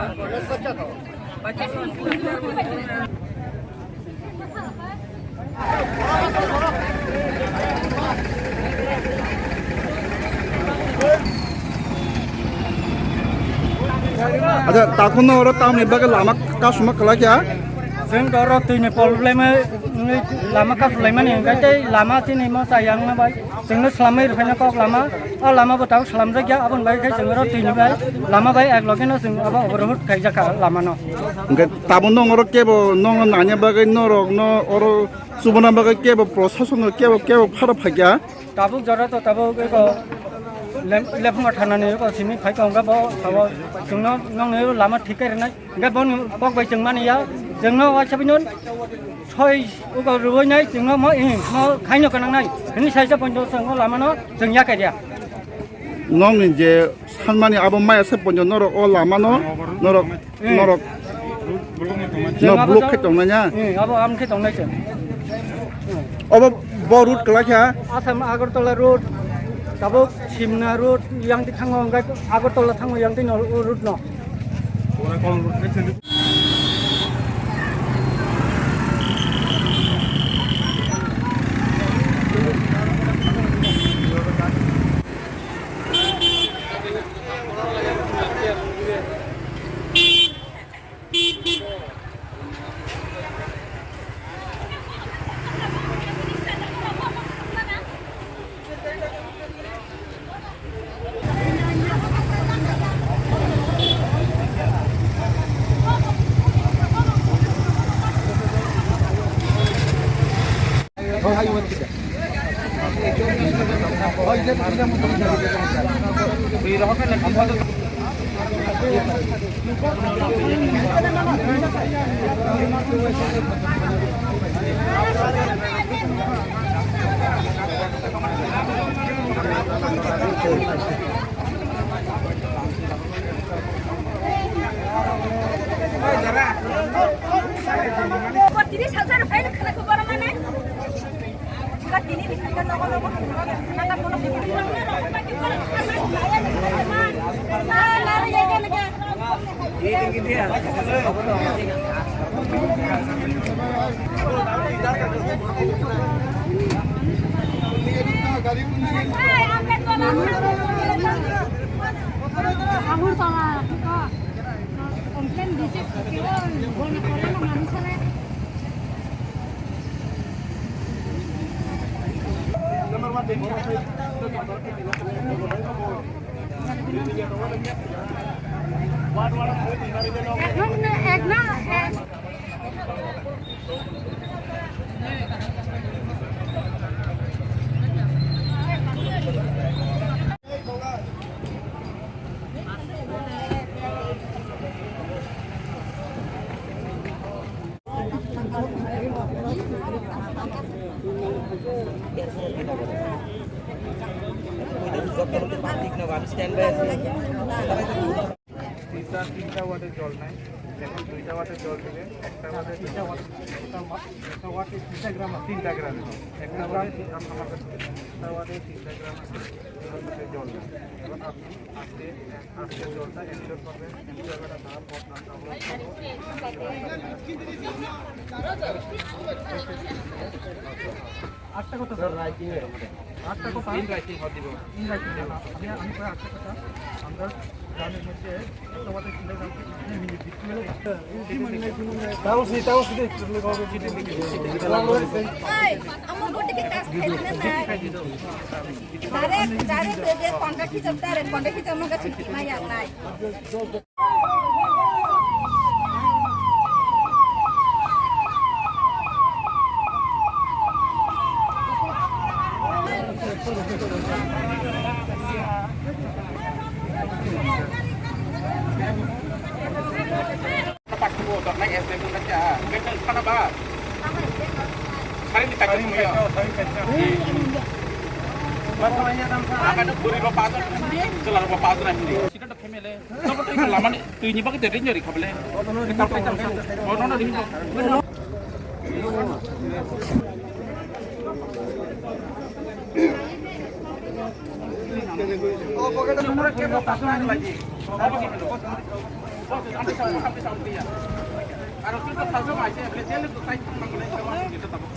Ada takun no orang tahu nih bagai lama kasuma kelak ya. Sing karo tine probleme lama ka Sulaiman yang kate lama sini mau sayang na bai sing selama irfana kok lama betau selam saja abon bai kai sing ro tine bai lama bai ek loge no sing aba overhood kai jaka lama no Enggak tabun no orang kebo no nanya bagai norok no orang subana bagai kebo proses no kebo para pagi. tabuk jara to tabuk ko lepung athana ne ko simi phai ka nga bo sawo sing no nong ne lama thik kai na ga bon pok bai sing man ya sing no wa chabinon thôi uga ruồi này chúng nó mới nó khai nhau cái năng này ini saya pun jauh sang lama nó sang ya kayak dia Nong ni je sanmani abang maya seponjo norok oh lama no norok no blok ke tong nanya. Apa am ke tong nanya sih? Apa borut kelak ya? Asam Agartala road, tabuk Simna road yang di thangong gai Agartala thangong yang di road no. তিনটা ওয়াটের জল নাই এখন 2টা ওয়াটের জল দিলে একটা ওয়াটের 3টা ওয়াট একটা ওয়াটে 3টা গ্রাম একটা ওয়াটে একটা ওয়াটে 3টা গ্রাম আছে জল এখন আপনি আজকে জলটা এনশিওর করবেন এনশিওরটা দাম আটটা কত স্যার রাইটিং এর মধ্যে আটটা কত তিন রাইটিং হল দিব তিন রাইটিং আমি প্রায় আটটা কথা আমরা গ্রামের মধ্যে তোমাদের কিলো গ্রাম মিনিট দিতে গেলে তাও সেটা একটু হবে যেটা লিখে আমার গোটে কি কাজ খাইলে না ডাইরেক্ট কন্টাক্ট কি আমার কাছে নাই আর নাই Harus kita sama aja, beli dia lebih baik mengenai sama kita tahu.